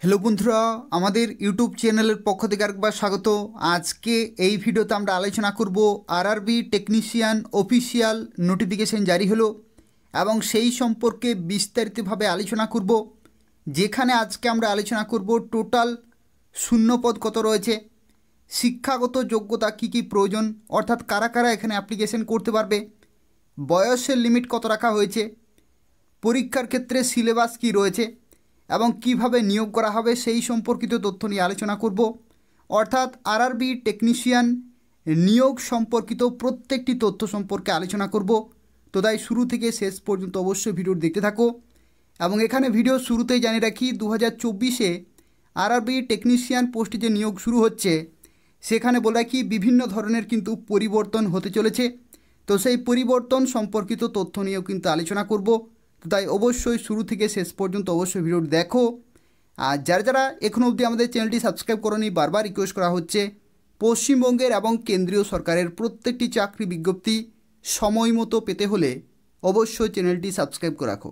Hello বন্ধুরা, আমাদের YouTube চ্যানেলের পক্ষ থেকে আরেকবার স্বাগত। আজকে এই ভিডিওতে আমরা আলোচনা করব আরআরবি টেকনিশিয়ান অফিসিয়াল নোটিফিকেশন জারি হলো এবং সেই সম্পর্কে বিস্তারিতভাবে আলোচনা করব। যেখানে আজকে আমরা আলোচনা করব টোটাল শূন্যপদ কত রয়েছে, শিক্ষাগত যোগ্যতা কী কী প্রয়োজন, অর্থাৎ কারা কারা এখানে অ্যাপ্লিকেশন করতে পারবে, বয়সের লিমিট কত রাখা হয়েছে, পরীক্ষার ক্ষেত্রে সিলেবাস কী রয়েছে এবং কিভাবে নিয়োগ করা হবে সেই সম্পর্কিত তথ্য নিয়ে আলোচনা করব। অর্থাৎ আরআরবি টেকনিশিয়ান নিয়োগ সম্পর্কিত প্রত্যেকটি তথ্য সম্পর্কে আলোচনা করব। তো তাই শুরু থেকে শেষ পর্যন্ত অবশ্যই ভিডিও দেখতে থাকো। এবং এখানে ভিডিও শুরুতেই জানিয়ে রাখি 2024-এ আরআরবি টেকনিশিয়ান পোস্টে যে নিয়োগ শুরু হচ্ছে সেখানে বলে রাখি বিভিন্ন ধরনের কিন্তু পরিবর্তন হতে চলেছে। তো সেই পরিবর্তন সম্পর্কিত তথ্য নিয়েও কিন্তু আলোচনা করব। তাই অবশ্যই শুরু থেকে শেষ পর্যন্ত অবশ্যই ভিডিওটি দেখো। আর যারা যারা এখনও অবধি আমাদের চ্যানেলটি সাবস্ক্রাইব করোনি, বারবার রিকোয়েস্ট করা হচ্ছে পশ্চিমবঙ্গের এবং কেন্দ্রীয় সরকারের প্রত্যেকটি চাকরি বিজ্ঞপ্তি সময় মতো পেতে হলে অবশ্যই চ্যানেলটি সাবস্ক্রাইব করে রাখো।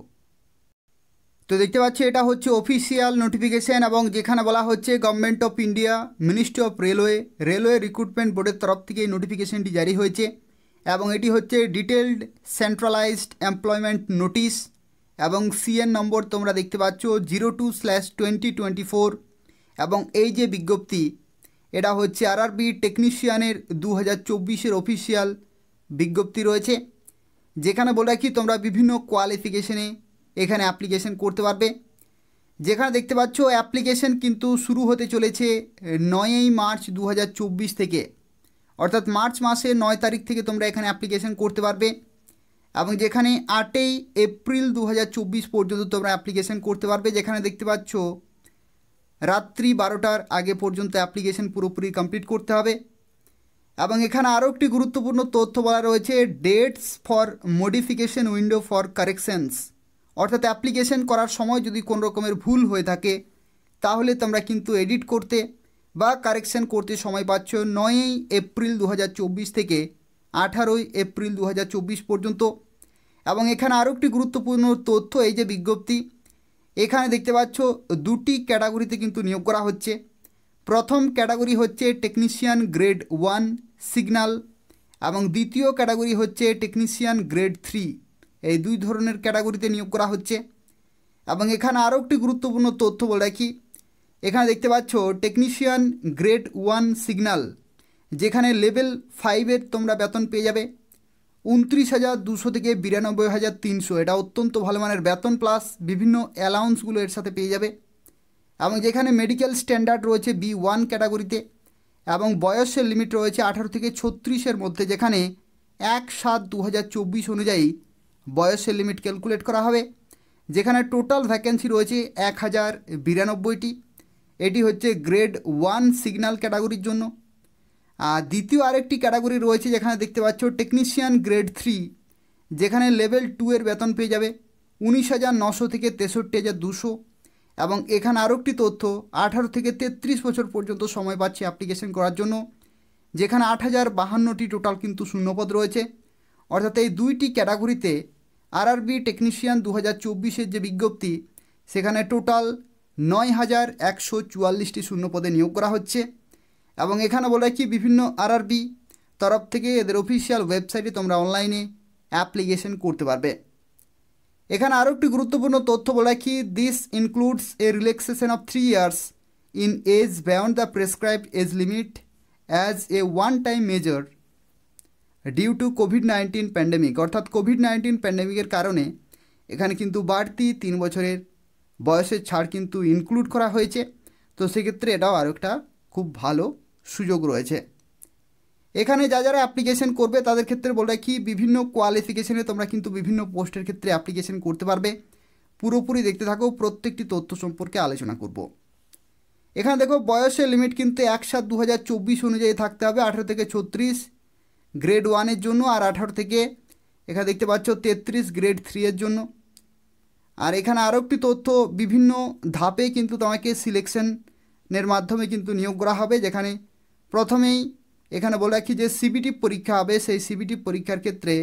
তো দেখতে পাচ্ছি এটা হচ্ছে অফিসিয়াল নোটিফিকেশান এবং যেখানে বলা হচ্ছে government of India, ministry of railway recruitment বোর্ডের তরফ থেকে এই নোটিফিকেশানটি জারি হয়েছে এবং এটি হচ্ছে ডিটেলড সেন্ট্রালাইজড এমপ্লয়মেন্ট নোটিশ এবং সিএন নম্বর তোমরা দেখতে পাচ্ছ 02/2024 এবং এই যে বিজ্ঞপ্তি এটা হচ্ছে আরআরবি টেকনিশিয়ানের 2024-এর অফিসিয়াল বিজ্ঞপ্তি রয়েছে। যেখানে বলে রাখি তোমরা বিভিন্ন কোয়ালিফিকেশনে এখানে অ্যাপ্লিকেশন করতে পারবে। যেখানে দেখতে পাচ্ছ অ্যাপ্লিকেশন কিন্তু শুরু হতে চলেছে 9ই মার্চ 2024 থেকে, অর্থাৎ মার্চ মাসের 9 তারিখ থেকে তোমরা এখানে অ্যাপ্লিকেশন করতে পারবে এবং যেখানে 8ই এপ্রিল 2024 পর্যন্ত তোমরা অ্যাপ্লিকেশন করতে পারবে। যেখানে দেখতে পাচ্ছ রাত্রি 12টার আগে পর্যন্ত অ্যাপ্লিকেশন পুরোপুরি কমপ্লিট করতে হবে। এবং এখানে আরও একটি গুরুত্বপূর্ণ তথ্য বলা রয়েছে dates for modification window for corrections, অর্থাৎ অ্যাপ্লিকেশন করার সময় যদি কোনো রকমের ভুল হয়ে থাকে তাহলে তোমরা কিন্তু এডিট করতে বা কারেকশন করতে সময় পাচ্ছ 9ই এপ্রিল 2024 থেকে 18ই এপ্রিল 2024 পর্যন্ত। এবং এখানে আরও একটি গুরুত্বপূর্ণ তথ্য, এই যে বিজ্ঞপ্তি এখানে দেখতে পাচ্ছ দুটি ক্যাটাগরিতে কিন্তু নিয়োগ করা হচ্ছে। প্রথম ক্যাটাগরি হচ্ছে টেকনিশিয়ান গ্রেড 1 সিগন্যাল এবং দ্বিতীয় ক্যাটাগরি হচ্ছে টেকনিশিয়ান গ্রেড 3। এই দুই ধরনের ক্যাটাগরিতে নিয়োগ করা হচ্ছে। এবং এখানে আরও একটি গুরুত্বপূর্ণ তথ্য বলে রাখি, এখানে দেখতে পাচ্ছ টেকনিশিয়ান গ্রেড 1 সিগন্যাল যেখানে লেভেল 5-এর তোমরা বেতন পেয়ে যাবে 29,200 থেকে 92,300। এটা অত্যন্ত ভালো মানের বেতন প্লাস বিভিন্ন অ্যালাউন্সগুলো এর সাথে পেয়ে যাবে। এবং যেখানে মেডিকেল স্ট্যান্ডার্ড রয়েছে B1 ক্যাটাগরিতে এবং বয়সের লিমিট রয়েছে 18 থেকে 36-এর মধ্যে, যেখানে 1/7/2024 অনুযায়ী বয়সের লিমিট ক্যালকুলেট করা হবে। যেখানে টোটাল ভ্যাকেন্সি রয়েছে 1092টি। এটি হচ্ছে গ্রেড 1 সিগন্যাল ক্যাটাগরির জন্য। আর দ্বিতীয় আরেকটি ক্যাটাগরি রয়েছে যেখানে দেখতে পাচ্ছ টেকনিশিয়ান গ্রেড 3, যেখানে লেভেল 2-এর বেতন পেয়ে যাবে 19,900 থেকে 63,200। এবং এখানে আরও একটি তথ্য 18 থেকে 33 বছর পর্যন্ত সময় পাচ্ছে অ্যাপ্লিকেশন করার জন্য, যেখানে 8,052টি টোটাল কিন্তু শূন্যপদ রয়েছে। অর্থাৎ এই দুইটি ক্যাটাগরিতে আরআরবি টেকনিশিয়ান 2024-এর যে বিজ্ঞপ্তি সেখানে টোটাল 9,144টি শূন্যপদে নিয়োগ করা হচ্ছে। এবং এখানে বলে কি বিভিন্ন আরআরবি তরফ থেকে এদের অফিসিয়াল ওয়েবসাইটে তোমরা অনলাইনে অ্যাপ্লিকেশন করতে পারবে। এখানে আরও একটি গুরুত্বপূর্ণ তথ্য বলে রাখি, this includes a relaxation of 3 years in age beyond the prescribed age limit as a one time measure due to কোভিড-19 প্যান্ডেমিক। অর্থাৎ কোভিড-19 প্যান্ডেমিকের কারণে এখানে কিন্তু বাড়তি 3 বছরের বয়সের ছাড় কিন্তু ইনক্লুড করা হয়েছে। তো সেক্ষেত্রে এটাও আরও একটা খুব ভালো সুযোগ রয়েছে। এখানে যারা অ্যাপ্লিকেশন করবে তাদের ক্ষেত্রে বলে রাখি বিভিন্ন কোয়ালিফিকেশনে তোমরা কিন্তু বিভিন্ন পোস্টের ক্ষেত্রে অ্যাপ্লিকেশন করতে পারবে। পুরোপুরি দেখতে থাকো, প্রত্যেকটি তথ্য সম্পর্কে আলোচনা করব। এখানে দেখো বয়সের লিমিট কিন্তু 1/7/2024 অনুযায়ী থাকতে হবে 18 থেকে 36 গ্রেড 1-এর জন্য, আর 18 থেকে এখানে দেখতে পাচ্ছ 33 গ্রেড 3-এর জন্য। আর এখানে আরও একটি তথ্য, বিভিন্ন ধাপে কিন্তু তোমাকে সিলেকশনের মাধ্যমে কিন্তু নিয়োগ করা হবে। যেখানে প্রথমেই এখানে বলে রাখি যে সিবিটি পরীক্ষা হবে, সেই সিবিটি পরীক্ষার ক্ষেত্রে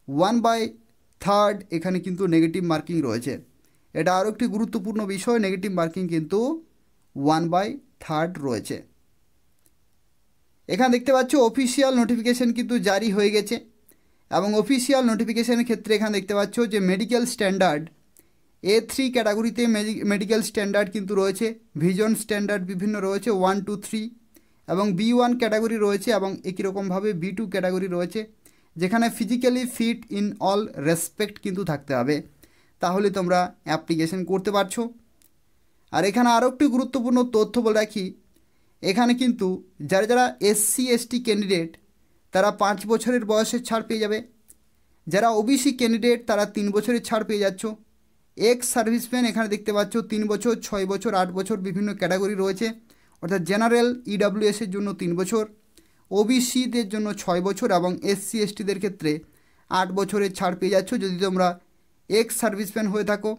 1/3 এখানে কিন্তু নেগেটিভ মার্কিং রয়েছে। এটা আরও একটি গুরুত্বপূর্ণ বিষয়, নেগেটিভ মার্কিং কিন্তু 1/3 রয়েছে। এখানে দেখতে পাচ্ছ অফিসিয়াল নোটিফিকেশন কিন্তু জারি হয়ে গেছে এবং অফিসিয়াল নোটিফিকেশনের ক্ষেত্রে এখানে দেখতে পাচ্ছ যে মেডিকেল স্ট্যান্ডার্ড A3 ক্যাটাগরিতে মেডিকেল স্ট্যান্ডার্ড কিন্তু রয়েছে, ভিজন স্ট্যান্ডার্ড বিভিন্ন রয়েছে 1, 2, 3 এবং B1 ক্যাটাগরি রয়েছে এবং একই রকমভাবে B2 ক্যাটাগরি রয়েছে, যেখানে physically fit in all respect কিন্তু থাকতে হবে, তাহলে তোমরা অ্যাপ্লিকেশন করতে পারছো। আর এখানে আরও একটি গুরুত্বপূর্ণ তথ্য বলে রাখি, এখানে কিন্তু যারা যারা SC ST ক্যান্ডিডেট তারা 5 বছরের বয়সের ছাড় পেয়ে যাবে, যারা OBC ক্যান্ডিডেট তারা 3 বছরের ছাড় পেয়ে যাচ্ছ, এক্স সার্ভিসম্যান এখানে দেখতে পাচ্ছ 3 বছর, 6 বছর, 8 বছর বিভিন্ন ক্যাটাগরি রয়েছে, অর্থাৎ জেনারেল EWSের জন্য 3 বছর, OBCদের জন্য 6 বছর এবং SC STদের ক্ষেত্রে 8 বছরের ছাড় পেয়ে যাচ্ছ যদি তোমরা এক্স সার্ভিসম্যান হয়ে থাকো।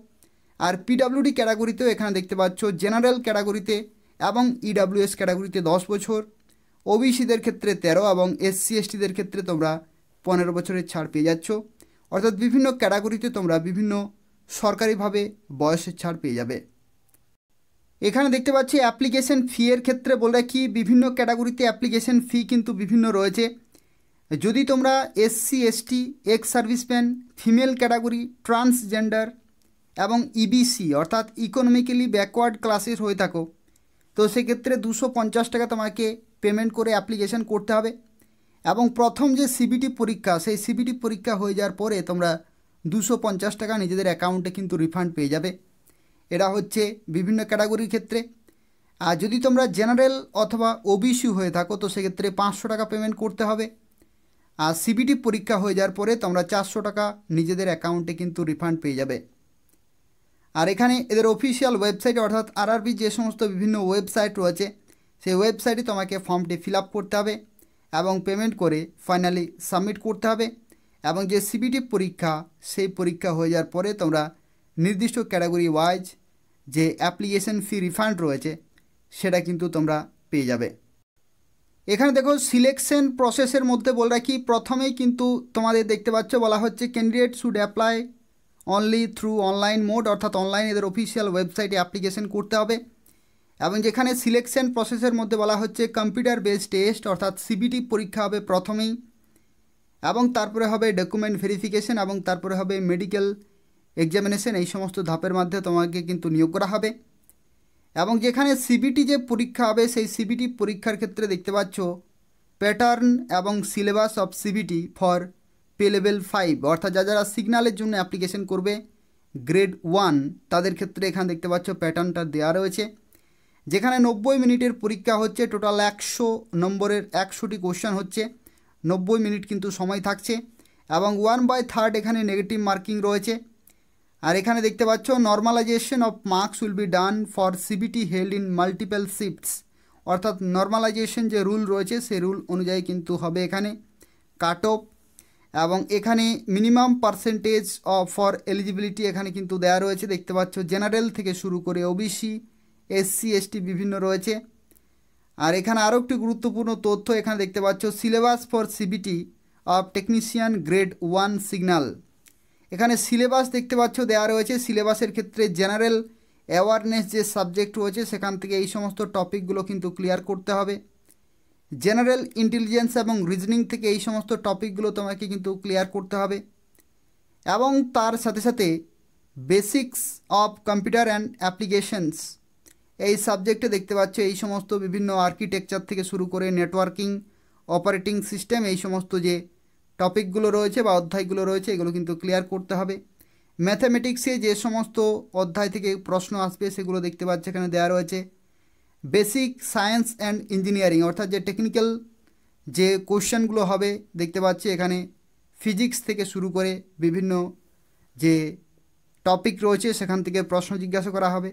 আর PWD ক্যাটাগরিতেও এখানে দেখতে পাচ্ছ জেনারেল ক্যাটাগরিতে এবং EWS ক্যাটাগরিতে 10 বছর, OBCদের ক্ষেত্রে 13 এবং SC STদের ক্ষেত্রে তোমরা 15 বছরের ছাড় পেয়ে যাচ্ছ, অর্থাৎ বিভিন্ন ক্যাটাগরিতে তোমরা বিভিন্ন সরকারিভাবে বয়সের ছাড় পেয়ে যাবে। এখানে দেখতে পাচ্ছি অ্যাপ্লিকেশন ফি এর ক্ষেত্রে বলে রাখি, বিভিন্ন ক্যাটাগরিতে অ্যাপ্লিকেশন ফি কিন্তু বিভিন্ন রয়েছে। যদি তোমরা SC ST, ex serviceman, female category, transgender এবং EBC অর্থাৎ ইকোনমিক্যালি ব্যাকওয়ার্ড ক্লাসের হয়ে থাকো, তো সেক্ষেত্রে 250 টাকা তোমাকে পেমেন্ট করে অ্যাপ্লিকেশন করতে হবে এবং প্রথম যে CBT পরীক্ষা সেই CBT পরীক্ষা হয়ে যাওয়ার পরে তোমরা 250 টাকা নিজেদের অ্যাকাউন্টে কিন্তু রিফান্ড পেয়ে যাবে। এটা হচ্ছে বিভিন্ন ক্যাটাগরির ক্ষেত্রে। আর যদি তোমরা জেনারেল অথবা OBC হয়ে থাকো তো সেক্ষেত্রে 500 টাকা পেমেন্ট করতে হবে। আর CBT পরীক্ষা হয়ে যাওয়ার পরে তোমরা 400 টাকা নিজেদের অ্যাকাউন্টে কিন্তু রিফান্ড পেয়ে যাবে। আর এখানে এদের অফিসিয়াল ওয়েবসাইট অর্থাৎ RRB যে সমস্ত বিভিন্ন ওয়েবসাইট রয়েছে সেই ওয়েবসাইটে তোমাকে ফর্মটি ফিল আপ করতে হবে এবং পেমেন্ট করে ফাইনালি সাবমিট করতে হবে এবং যে CBT পরীক্ষা সেই পরীক্ষা হয়ে যাওয়ার পরে তোমরা নির্দিষ্ট ক্যাটাগরি ওয়াইজ যে অ্যাপ্লিকেশন ফি রিফান্ড রয়েছে সেটা কিন্তু তোমরা পেয়ে যাবে। এখানে দেখো সিলেকশন প্রসেসের মধ্যে বলে রাখি, প্রথমেই কিন্তু তোমাদের দেখতে পাচ্ছ বলা হচ্ছে candidate should apply only through online mode, অর্থাৎ অনলাইন এদের অফিসিয়াল ওয়েবসাইটে অ্যাপ্লিকেশন করতে হবে এবং যেখানে সিলেকশন প্রসেসের মধ্যে বলা হচ্ছে কম্পিউটার বেসড টেস্ট অর্থাৎ CBT পরীক্ষা হবে প্রথমেই এবং তারপরে হবে ডকুমেন্ট ভেরিফিকেশন এবং তারপরে হবে মেডিকেল এক্সামিনেশন। এই সমস্ত ধাপের মাধ্যমে তোমাকে কিন্তু নিয়োগ করা হবে এবং যেখানে CBT যে পরীক্ষা হবে সেই CBT পরীক্ষার ক্ষেত্রে দেখতে পাচ্ছ প্যাটার্ন এবং syllabus of CBT for pay level 5 অর্থাৎ যারা সিগন্যালের জন্য অ্যাপ্লিকেশন করবে গ্রেড 1 তাদের ক্ষেত্রে এখানে দেখতে পাচ্ছ প্যাটার্নটা দেওয়া রয়েছে, যেখানে 90 মিনিটের পরীক্ষা হচ্ছে, টোটাল 100 নম্বরের 100টি কোশ্চেন হচ্ছে, 90 মিনিট কিন্তু সময় থাকছে এবং 1/3 এখানে নেগেটিভ মার্কিং রয়েছে। আর এখানে দেখতে পাচ্ছ normalisation of marks will be done for CBT held in multiple shifts, অর্থাৎ নর্মালাইজেশন যে রুল রয়েছে সেই রুল অনুযায়ী কিন্তু হবে এখানে কাট অফ এবং এখানে minimum percentage of for eligibility এখানে কিন্তু দেওয়া রয়েছে, দেখতে পাচ্ছ জেনারেল থেকে শুরু করে OBC SC ST বিভিন্ন রয়েছে। আর এখানে আরও একটি গুরুত্বপূর্ণ তথ্য এখানে দেখতে পাচ্ছ syllabus for CBT of technician grade 1 signal, এখানে সিলেবাস দেখতে পাচ্ছ দেওয়া রয়েছে। সিলেবাসের ক্ষেত্রে জেনারেল অ্যাওয়ারনেস যে সাবজেক্ট রয়েছে সেখান থেকে এই সমস্ত টপিকগুলো কিন্তু ক্লিয়ার করতে হবে, জেনারেল ইন্টেলিজেন্স এবং রিজনিং থেকে এই সমস্ত টপিকগুলো তোমাকে কিন্তু ক্লিয়ার করতে হবে এবং তার সাথে সাথে basics of computer and applications এই সাবজেক্টে দেখতে পাচ্ছ এই সমস্ত বিভিন্ন আর্কিটেকচার থেকে শুরু করে নেটওয়ার্কিং, অপারেটিং সিস্টেম এই সমস্ত যে টপিকগুলো রয়েছে বা অধ্যায়গুলো রয়েছে এগুলো কিন্তু ক্লিয়ার করতে হবে। ম্যাথামেটিক্সে যে সমস্ত অধ্যায় থেকে প্রশ্ন আসবে সেগুলো দেখতে পাচ্ছ এখানে দেওয়া রয়েছে। বেসিক সায়েন্স অ্যান্ড ইঞ্জিনিয়ারিং অর্থাৎ যে টেকনিক্যাল যে কোশ্চেনগুলো হবে দেখতে পাচ্ছি এখানে ফিজিক্স থেকে শুরু করে বিভিন্ন যে টপিক রয়েছে সেখান থেকে প্রশ্ন জিজ্ঞাসা করা হবে।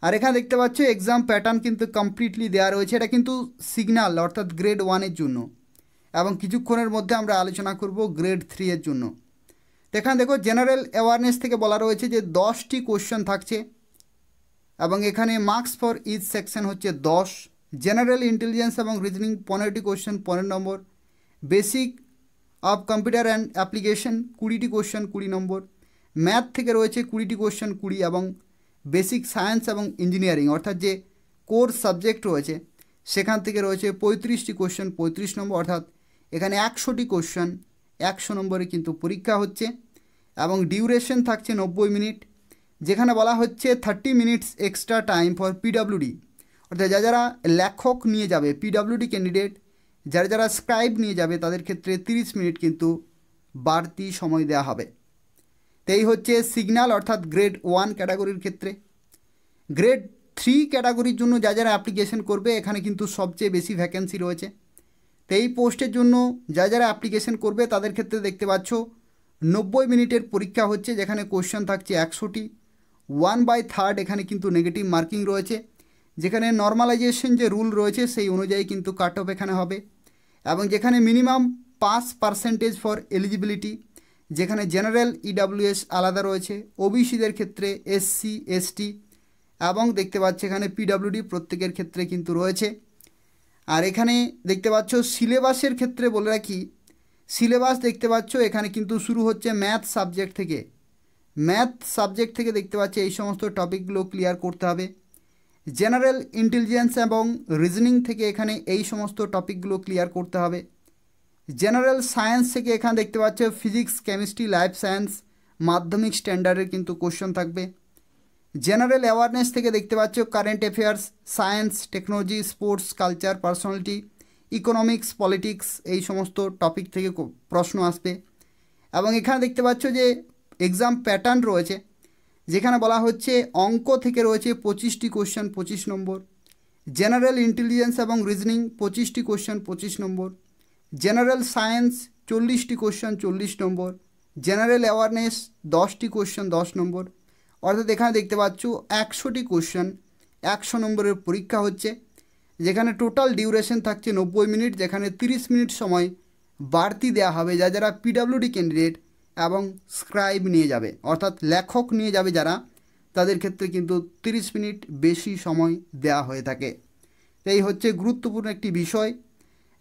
আর এখানে দেখতে পাচ্ছ এক্সাম প্যাটার্ন কিন্তু কমপ্লিটলি দেওয়া রয়েছে, এটা কিন্তু সিগন্যাল অর্থাৎ গ্রেড 1-এর জন্য এবং কিছুক্ষণের মধ্যে আমরা আলোচনা করব গ্রেড 3-এর জন্য। এখানে দেখো জেনারেল অ্যাওয়ারনেস থেকে বলা রয়েছে যে 10টি কোশ্চেন থাকছে এবং এখানে মার্কস ফর ইচ সেকশন হচ্ছে 10, জেনারেল ইন্টেলিজেন্স এবং রিজনিং 15টি কোশ্চেন 15 নম্বর, basic of computer and application 20টি কোশ্চেন 20 নম্বর, ম্যাথ থেকে রয়েছে 20টি কোশ্চেন 20 এবং বেসিক সায়েন্স এবং ইঞ্জিনিয়ারিং অর্থাৎ যে কোর সাবজেক্ট রয়েছে সেখান থেকে রয়েছে 35টি কোশ্চেন 35 নম্বর, অর্থাৎ এখানে 100টি কোশ্চেন 100 নম্বরে কিন্তু পরীক্ষা হচ্ছে এবং ডিউরেশন থাকছে 90 মিনিট, যেখানে বলা হচ্ছে 30 minutes extra time for PWD, অর্থাৎ যারা লেখক নিয়ে যাবে পিডাব্লিউডি ক্যান্ডিডেট, যারা স্ক্রাইব নিয়ে যাবে তাদের ক্ষেত্রে 30 মিনিট কিন্তু বাড়তি সময় দেওয়া হবে। তো এই হচ্ছে সিগন্যাল অর্থাৎ গ্রেড 1 ক্যাটাগরির ক্ষেত্রে। গ্রেড 3 ক্যাটাগরির জন্য যারা অ্যাপ্লিকেশন করবে এখানে কিন্তু সবচেয়ে বেশি ভ্যাকেন্সি রয়েছে। তো এই পোস্টের জন্য যারা অ্যাপ্লিকেশন করবে তাদের ক্ষেত্রে দেখতে পাচ্ছ 90 মিনিটের পরীক্ষা হচ্ছে, যেখানে কোশ্চেন থাকছে 100টি। 1/3 এখানে কিন্তু নেগেটিভ মার্কিং রয়েছে, যেখানে নর্মালাইজেশন যে রুল রয়েছে সেই অনুযায়ী কিন্তু কাট অফ এখানে হবে, এবং যেখানে minimum pass percentage for eligibility, যেখানে জেনারেল ইডাব্লিউএস আলাদা রয়েছে, ওবিসিদের ক্ষেত্রে এসসি এসটি, এবং দেখতে পাচ্ছ এখানে পিডাব্লিউডি প্রত্যেকের ক্ষেত্রে কিন্তু রয়েছে। আর এখানে দেখতে পাচ্ছ সিলেবাসের ক্ষেত্রে বলে রাখি, সিলেবাস দেখতে পাচ্ছ এখানে কিন্তু শুরু হচ্ছে ম্যাথ সাবজেক্ট থেকে। ম্যাথ সাবজেক্ট থেকে দেখতে পাচ্ছ এই সমস্ত টপিকগুলো ক্লিয়ার করতে হবে। জেনারেল ইন্টেলিজেন্স এবং রিজনিং থেকে এখানে এই সমস্ত টপিকগুলো ক্লিয়ার করতে হবে। জেনারেল সায়েন্স থেকে এখানে দেখতে পাচ্ছ ফিজিক্স, কেমিস্ট্রি, লাইফ সায়েন্স মাধ্যমিক স্ট্যান্ডার্ডের কিন্তু কোশ্চেন থাকবে। জেনারেল অ্যাওয়ারনেস থেকে দেখতে পাচ্ছ current affairs, science, technology, sports, culture, personality, economics, politics, এই সমস্ত টপিক থেকে প্রশ্ন আসবে। এবং এখানে দেখতে পাচ্ছ যে এক্সাম প্যাটার্ন রয়েছে, যেখানে বলা হচ্ছে অঙ্ক থেকে রয়েছে 25টি কোশ্চেন 25 নম্বর, জেনারেল ইন্টেলিজেন্স এবং রিজনিং 25টি কোশ্চেন 25 নম্বর, জেনারেল সায়েন্স 40টি কোশ্চেন 40 নম্বর, জেনারেল অ্যাওয়ারনেস 10টি কোশ্চেন 10 নম্বর, অর্থাৎ এখানে দেখতে পাচ্ছ 100টি কোশ্চেন 100 নম্বরের পরীক্ষা হচ্ছে, যেখানে টোটাল ডিউরেশন থাকছে 90 মিনিট, যেখানে 30 মিনিট সময় বাড়তি দেওয়া হবে যারা পিডাব্লিউডি ক্যান্ডিডেট এবং স্ক্রাইব নিয়ে যাবে, অর্থাৎ লেখক নিয়ে যাবে যারা, তাদের ক্ষেত্রে কিন্তু 30 মিনিট বেশি সময় দেওয়া হয়ে থাকে। এই হচ্ছে গুরুত্বপূর্ণ একটি বিষয়।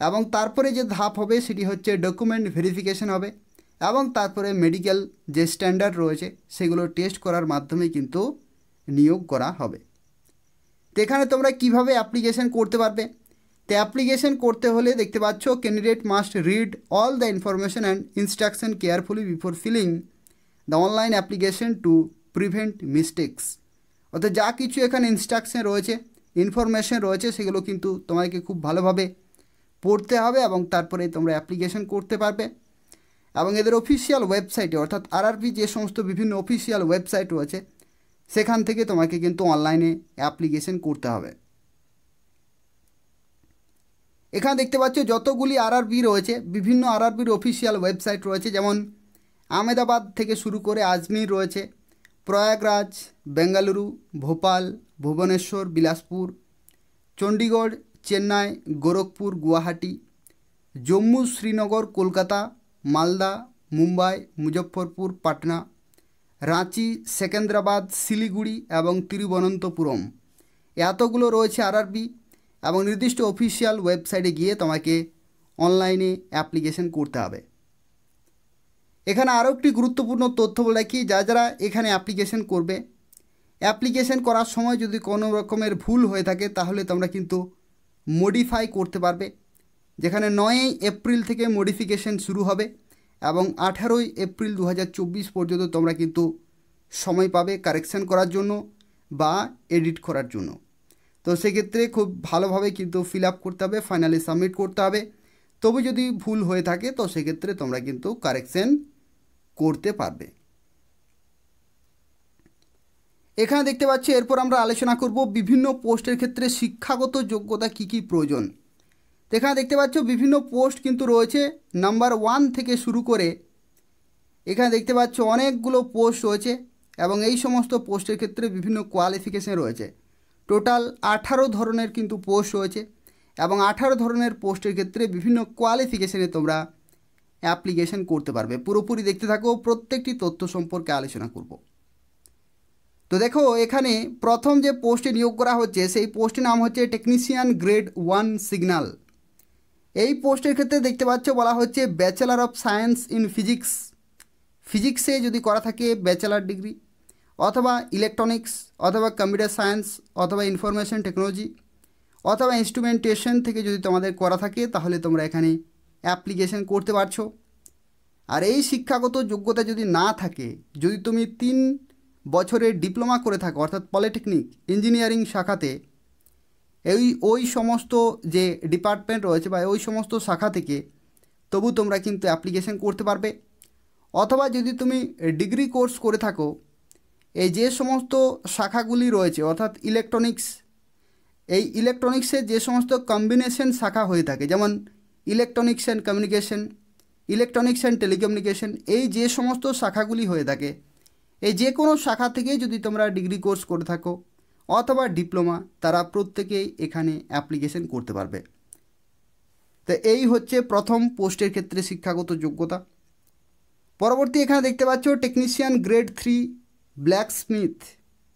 এবং তারপরে যে ধাপ হবে সেটি হচ্ছে ডকুমেন্ট ভেরিফিকেশন হবে, এবং তারপরে মেডিকেল যে স্ট্যান্ডার্ড রয়েছে সেগুলো টেস্ট করার মাধ্যমে কিন্তু নিয়োগ করা হবে। তো এখানে তোমরা কীভাবে অ্যাপ্লিকেশন করতে পারবে? তো অ্যাপ্লিকেশন করতে হলে দেখতে পাচ্ছ candidate must read all the information and instruction carefully before filling the online application to prevent mistakes, অর্থাৎ যা কিছু এখানে ইনস্ট্রাকশন রয়েছে, ইনফরমেশন রয়েছে, সেগুলো কিন্তু তোমাকে খুব ভালোভাবে পড়তে হবে এবং তারপরে তোমরা অ্যাপ্লিকেশন করতে পারবে। এবং এদের অফিসিয়াল ওয়েবসাইটে, অর্থাৎ আরআরবি যে সমস্ত বিভিন্ন অফিসিয়াল ওয়েবসাইট রয়েছে সেখান থেকে তোমাকে কিন্তু অনলাইনে অ্যাপ্লিকেশন করতে হবে। এখানে দেখতে পাচ্ছ যতগুলি আরআরবি রয়েছে, বিভিন্ন আরআরবির অফিসিয়াল ওয়েবসাইট রয়েছে, যেমন আহমেদাবাদ থেকে শুরু করে আজমির রয়েছে, প্রয়াগরাজ, বেঙ্গালুরু, ভোপাল, ভুবনেশ্বর, বিলাসপুর, চণ্ডীগড়, চেন্নাই, গোরখপুর, গুয়াহাটি, জম্মু, শ্রীনগর, কলকাতা, মালদা, মুম্বাই, মুজফ্ফরপুর, পাটনা, রাঁচি, সেকেন্দ্রাবাদ, শিলিগুড়ি এবং তিরুবনন্তপুরম, এতগুলো রয়েছে আরআরবি। এবং নির্দিষ্ট অফিসিয়াল ওয়েবসাইটে গিয়ে তোমাকে অনলাইনে অ্যাপ্লিকেশন করতে হবে। এখানে আরও একটি গুরুত্বপূর্ণ তথ্য বলে রাখি, যারা এখানে অ্যাপ্লিকেশন করবে, অ্যাপ্লিকেশন করার সময় যদি কোনো রকমের ভুল হয়ে থাকে তাহলে তোমরা কিন্তু মডিফাই করতে পারবে, যেখানে 9ই এপ্রিল থেকে মডিফিকেশন শুরু হবে এবং 18ই এপ্রিল 2024 পর্যন্ত তোমরা কিন্তু সময় পাবে কারেকশন করার জন্য বা এডিট করার জন্য। তো সেক্ষেত্রে খুব ভালোভাবে কিন্তু ফিল আপ করতে হবে, ফাইনালি সাবমিট করতে হবে। তবে যদি ভুল হয়ে থাকে তো সেক্ষেত্রে তোমরা কিন্তু কারেকশন করতে পারবে। এখানে দেখতে পাচ্ছি এরপর আমরা আলোচনা করব বিভিন্ন পোস্টের ক্ষেত্রে শিক্ষাগত যোগ্যতা কী কী প্রয়োজন। এখানে দেখতে পাচ্ছ বিভিন্ন পোস্ট কিন্তু রয়েছে নাম্বার 1 থেকে শুরু করে, এখানে দেখতে পাচ্ছ অনেকগুলো পোস্ট রয়েছে এবং এই সমস্ত পোস্টের ক্ষেত্রে বিভিন্ন কোয়ালিফিকেশান রয়েছে। টোটাল 18 ধরনের কিন্তু পোস্ট রয়েছে এবং 18 ধরনের পোস্টের ক্ষেত্রে বিভিন্ন কোয়ালিফিকেশানে তোমরা অ্যাপ্লিকেশন করতে পারবে। পুরোপুরি দেখতে থাকো, প্রত্যেকটি তথ্য সম্পর্কে আলোচনা করব। তো দেখো এখানে প্রথম যে পোস্টে নিয়োগ করা হচ্ছে সেই পোস্টের নাম হচ্ছে টেকনিশিয়ান গ্রেড 1 সিগন্যাল। এই পোস্টের ক্ষেত্রে দেখতে পাচ্ছ বলা হচ্ছে bachelor of science in physics, ফিজিক্সে যদি করা থাকে ব্যাচেলার ডিগ্রি, অথবা ইলেকট্রনিক্স অথবা কম্পিউটার সায়েন্স অথবা ইনফরমেশন টেকনোলজি অথবা ইনস্ট্রুমেন্টেশন থেকে যদি তোমাদের করা থাকে তাহলে তোমরা এখানে অ্যাপ্লিকেশন করতে পারছো। আর এই শিক্ষাগত যোগ্যতা যদি না থাকে, যদি তুমি 3 বছরের ডিপ্লোমা করে থাকো অর্থাৎ পলিটেকনিক ইঞ্জিনিয়ারিং শাখাতে, ওই সমস্ত যে ডিপার্টমেন্ট রয়েছে বা ওই সমস্ত শাখা থেকে, তবু তোমরা কিন্তু অ্যাপ্লিকেশন করতে পারবে। অথবা যদি তুমি ডিগ্রি কোর্স করে থাকো, এই যে সমস্ত শাখাগুলি রয়েছে অর্থাৎ ইলেকট্রনিক্স, এই ইলেকট্রনিক্সের যে সমস্ত কম্বিনেশন শাখা হয়ে থাকে, যেমন electronics and communication, electronics and telecommunication, এই যে সমস্ত শাখাগুলি হয়ে থাকে, এই যে কোনো শাখা থেকে যদি তোমরা ডিগ্রি কোর্স করে থাকো অথবা ডিপ্লোমা, তারা প্রত্যেকেই এখানে অ্যাপ্লিকেশন করতে পারবে। তো এই হচ্ছে প্রথম পোস্টের ক্ষেত্রে শিক্ষাগত যোগ্যতা। পরবর্তী এখানে দেখতে পাচ্ছ টেকনিশিয়ান গ্রেড 3 ব্ল্যাক স্মিথ,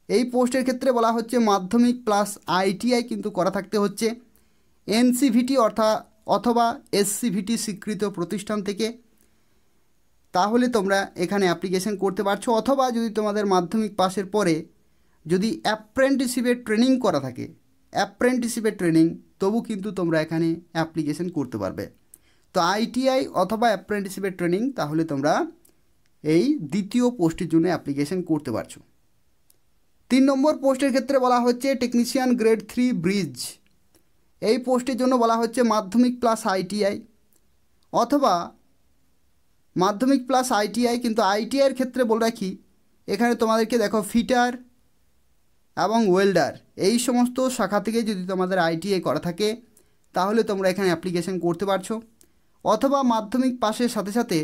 এই পোস্টের ক্ষেত্রে বলা হচ্ছে মাধ্যমিক প্লাস আইটিআই কিন্তু করা থাকতে হচ্ছে এনসিভিটি অথবা এসসিভিটি স্বীকৃত প্রতিষ্ঠান থেকে, তাহলে তোমরা এখানে অ্যাপ্লিকেশন করতে পারছো। অথবা যদি তোমাদের মাধ্যমিক পাশের পরে যদি অ্যাপ্রেন্টিসশিপের ট্রেনিং করা থাকে, অ্যাপ্রেন্টিসশিপের ট্রেনিং, তবু কিন্তু তোমরা এখানে অ্যাপ্লিকেশন করতে পারবে। তো আইটিআই অথবা অ্যাপ্রেন্টিসশিপের ট্রেনিং, তাহলে তোমরা এই দ্বিতীয় পোস্টের জন্য অ্যাপ্লিকেশন করতে পারছো। 3 নম্বর পোস্টের ক্ষেত্রে বলা হচ্ছে টেকনিশিয়ান গ্রেড 3 ব্রিজ, এই পোস্টের জন্য বলা হচ্ছে মাধ্যমিক প্লাস আইটিআই অথবা মাধ্যমিক প্লাস আইটিআই, কিন্তু আইটিআইয়ের ক্ষেত্রে বলে রাখি এখানে তোমাদেরকে দেখো ফিটার এবং ওয়েল্ডার, এই সমস্ত শাখা থেকে যদি তোমাদের আইটিআই করা থাকে তাহলে তোমরা এখানে অ্যাপ্লিকেশন করতে পারছো। অথবা মাধ্যমিক পাশের সাথে সাথে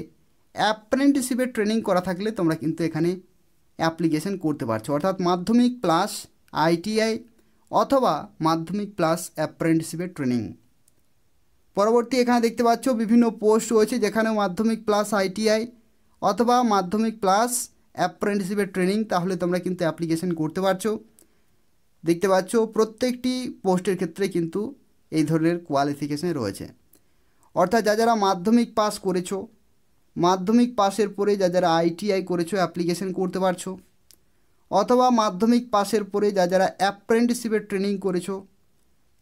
অ্যাপ্রেন্টিসশিপের ট্রেনিং করা থাকলে তোমরা কিন্তু এখানে অ্যাপ্লিকেশন করতে পারছো, অর্থাৎ মাধ্যমিক প্লাস আইটিআই অথবা মাধ্যমিক প্লাস অ্যাপ্রেন্টিসশিপের ট্রেনিং। পরবর্তী এখানে দেখতে পাচ্ছ বিভিন্ন পোস্ট রয়েছে যেখানে মাধ্যমিক প্লাস আইটিআই অথবা মাধ্যমিক প্লাস অ্যাপ্রেন্টিসশিপের ট্রেনিং, তাহলে তোমরা কিন্তু অ্যাপ্লিকেশন করতে পারছো। দেখতে পাচ্ছ প্রত্যেকটি পোস্টের ক্ষেত্রে কিন্তু এই ধরনের কোয়ালিফিকেশন রয়েছে, অর্থাৎ যারা মাধ্যমিক পাস করেছো, মাধ্যমিক পাসের পরে যারা আইটিআই করেছো অ্যাপ্লিকেশন করতে পারছো, অথবা মাধ্যমিক পাসের পরে যারা অ্যাপ্রেন্টিসশিপের ট্রেনিং করেছো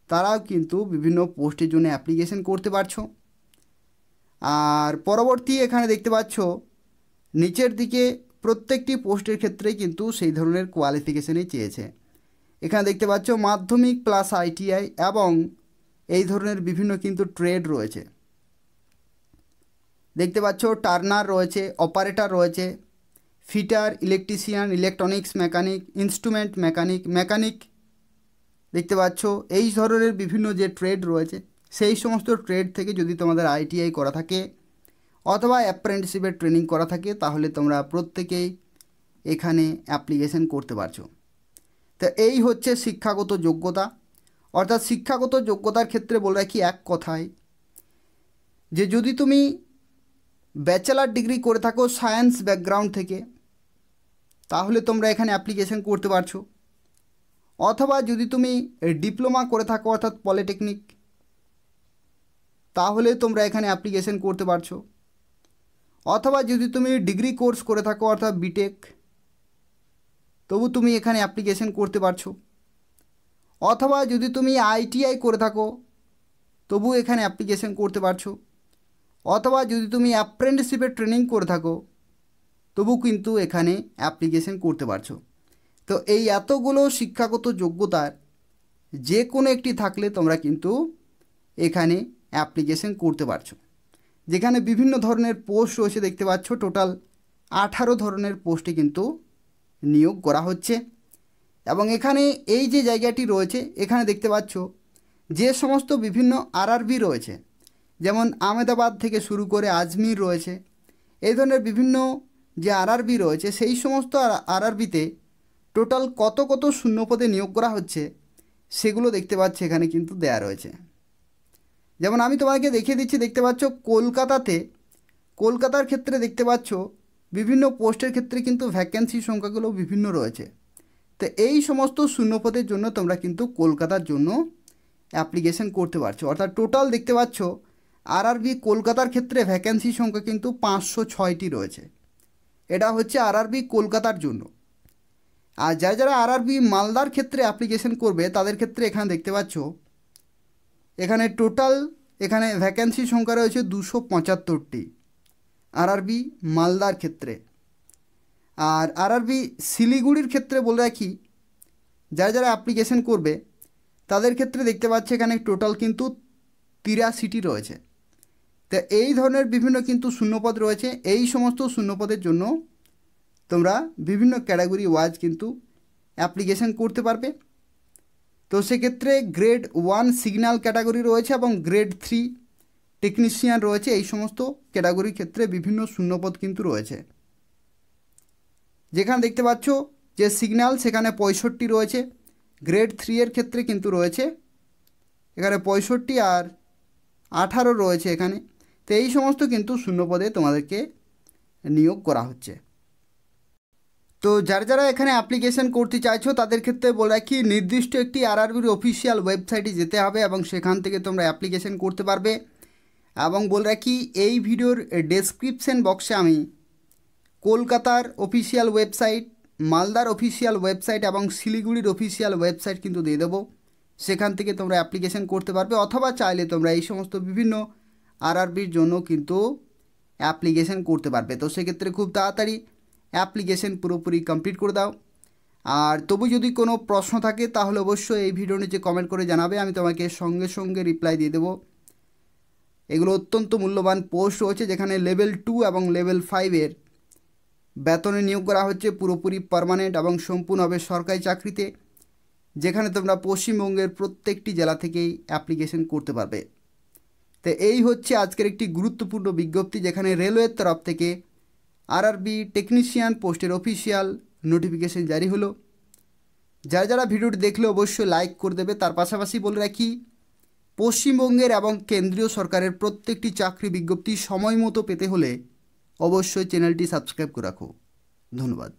তারাও কিন্তু বিভিন্ন পোস্টের জন্য অ্যাপ্লিকেশন করতে পারছো। আর পরবর্তী এখানে দেখতে পাচ্ছ নিচের দিকে প্রত্যেকটি পোস্টের ক্ষেত্রেই কিন্তু সেই ধরনের কোয়ালিফিকেশনই চেয়েছে। এখানে দেখতে পাচ্ছ মাধ্যমিক প্লাস আইটিআই এবং এই ধরনের বিভিন্ন কিন্তু ট্রেড রয়েছে। দেখতে পাচ্ছ টার্নার রয়েছে, অপারেটর রয়েছে, fitter, electrician, electronics mechanic, instrument mechanic দেখতে পাচ্ছ। এই ধরনের বিভিন্ন যে ট্রেড রয়েছে সেই সমস্ত ট্রেড থেকে যদি তোমাদের আইটিআই করা থাকে অথবা অ্যাপ্রেন্টিসশিপের ট্রেনিং করা থাকে তাহলে তোমরা প্রত্যেকেই এখানে অ্যাপ্লিকেশন করতে পারছো। তো এই হচ্ছে শিক্ষাগত যোগ্যতা, অর্থাৎ শিক্ষাগত যোগ্যতার ক্ষেত্রে বলে রাখি এক কথায় যে যদি তুমি ব্যাচেলার ডিগ্রি করে থাকো সায়েন্স ব্যাকগ্রাউন্ড থেকে তাহলে তোমরা এখানে অ্যাপ্লিকেশন করতে পারছো। অথবা যদি তুমি ডিপ্লোমা করে থাকো অর্থাৎ পলিটেকনিক, তাহলে তোমরা এখানে অ্যাপ্লিকেশন করতে পারছো। অথবা যদি তুমি ডিগ্রি কোর্স করে থাকো অর্থাৎ বিটেক, তবু তুমি এখানে অ্যাপ্লিকেশন করতে পারছো। অথবা যদি তুমি আইটিআই করে থাকো তবু এখানে অ্যাপ্লিকেশন করতে পারছো। অথবা যদি তুমি অ্যাপ্রেন্টিসশিপের ট্রেনিং করে থাকো তবু কিন্তু এখানে অ্যাপ্লিকেশন করতে পারছো। তো এই এতগুলো শিক্ষাগত যোগ্যতার যে কোনো একটি থাকলে তোমরা কিন্তু এখানে অ্যাপ্লিকেশন করতে পারছো। যেখানে বিভিন্ন ধরনের পোস্ট রয়েছে দেখতে পাচ্ছ, টোটাল 18 ধরনের পোস্টে কিন্তু নিয়োগ করা হচ্ছে। এবং এখানে এই যে জায়গাটি রয়েছে এখানে দেখতে পাচ্ছ যে সমস্ত বিভিন্ন আরআরবি রয়েছে, যেমন আহমেদাবাদ থেকে শুরু করে আজমির রয়েছে, এই ধরনের বিভিন্ন যে আরআরবি রয়েছে সেই সমস্ত আরআরবিতে টোটাল কত কত শূন্যপদে নিয়োগ করা হচ্ছে সেগুলো দেখতে পাচ্ছি এখানে কিন্তু দেয়া রয়েছে। যেমন আমি তোমাকে দেখিয়ে দিচ্ছি, দেখতে পাচ্ছ কলকাতার ক্ষেত্রে দেখতে পাচ্ছ বিভিন্ন পোস্টের ক্ষেত্রে কিন্তু ভ্যাকেন্সির সংখ্যাগুলো বিভিন্ন রয়েছে। তো এই সমস্ত শূন্যপদের জন্য তোমরা কিন্তু কলকাতার জন্য অ্যাপ্লিকেশন করতে পারছো। অর্থাৎ টোটাল দেখতে পাচ্ছ আরআরবি কলকাতার ক্ষেত্রে ভ্যাকেন্সির সংখ্যা কিন্তু 506টি রয়েছে। এটা হচ্ছে আরআরবি কলকাতার জন্য। আর যারা যারা আরআরবি মালদার ক্ষেত্রে অ্যাপ্লিকেশন করবে তাদের ক্ষেত্রে এখানে দেখতে পাচ্ছ এখানে টোটাল এখানে ভ্যাকেন্সি সংখ্যা রয়েছে 275টি আরআরবি মালদার ক্ষেত্রে। আর আরআরবি শিলিগুড়ির ক্ষেত্রে বলে রাখি যারা যারা অ্যাপ্লিকেশন করবে তাদের ক্ষেত্রে দেখতে পাচ্ছে এখানে টোটাল কিন্তু 83টি রয়েছে। তো এই ধরনের বিভিন্ন কিন্তু শূন্যপদ রয়েছে। এই সমস্ত শূন্যপদের জন্য তোমরা বিভিন্ন ক্যাটাগরি ওয়াইজ কিন্তু অ্যাপ্লিকেশন করতে পারবে। তো সেক্ষেত্রে গ্রেড 1 সিগন্যাল ক্যাটাগরি রয়েছে এবং গ্রেড 3 টেকনিশিয়ান রয়েছে। এই সমস্ত ক্যাটাগরির ক্ষেত্রে বিভিন্ন শূন্যপদ কিন্তু রয়েছে। যেখানে দেখতে পাচ্ছ যে সিগন্যাল সেখানে 65 রয়েছে, গ্রেড 3 এর ক্ষেত্রে কিন্তু রয়েছে এখানে 65 আর 18 রয়েছে এখানে। তো এই সমস্ত কিন্তু শূন্যপদে তোমাদেরকে নিয়োগ করা হচ্ছে। তো যারা যারা এখানে অ্যাপ্লিকেশন করতে চাইছো তাদের ক্ষেত্রে বলে রাখি নির্দিষ্ট একটি আরআরবির অফিসিয়াল ওয়েবসাইটে যেতে হবে এবং সেখান থেকে তোমরা অ্যাপ্লিকেশন করতে পারবে। এবং বলে রাখি এই ভিডিওর ডেসক্রিপশন বক্সে আমি কলকাতার অফিসিয়াল ওয়েবসাইট, মালদার অফিসিয়াল ওয়েবসাইট এবং শিলিগুড়ির অফিসিয়াল ওয়েবসাইট কিন্তু দিয়ে দেবো। সেখান থেকে তোমরা অ্যাপ্লিকেশন করতে পারবে, অথবা চাইলে তোমরা এই সমস্ত বিভিন্ন আরআরবির জন্য কিন্তু অ্যাপ্লিকেশন করতে পারবে। তো সেক্ষেত্রে খুব তাড়াতাড়ি অ্যাপ্লিকেশন পুরোপুরি কমপ্লিট করে দাও। আর তবু যদি কোনো প্রশ্ন থাকে তাহলে অবশ্যই এই ভিডিও নিচে কমেন্ট করে জানাবে, আমি তোমাকে সঙ্গে সঙ্গে রিপ্লাই দিয়ে দেবো। এগুলো অত্যন্ত মূল্যবান পোস্ট রয়েছে যেখানে লেভেল 2 এবং লেভেল 5-এর বেতনে নিয়োগ করা হচ্ছে, পুরোপুরি পার্মানেন্ট এবং সম্পূর্ণভাবে সরকারি চাকরিতে, যেখানে তোমরা পশ্চিমবঙ্গের প্রত্যেকটি জেলা থেকেই অ্যাপ্লিকেশন করতে পারবে। তো এই হচ্ছে আজকের একটি গুরুত্বপূর্ণ বিজ্ঞপ্তি যেখানে রেলওয়ের তরফ থেকে আরআরবি টেকনিশিয়ান পোস্টের অফিসিয়াল নোটিফিকেশন জারি হলো। যারা যারা ভিডিওটি দেখলে অবশ্যই লাইক করে দেবে। তার পাশাপাশি বলে রাখি পশ্চিমবঙ্গের এবং কেন্দ্রীয় সরকারের প্রত্যেকটি চাকরি বিজ্ঞপ্তি সময় মতো পেতে হলে অবশ্যই চ্যানেলটি সাবস্ক্রাইব করে রাখো। ধন্যবাদ।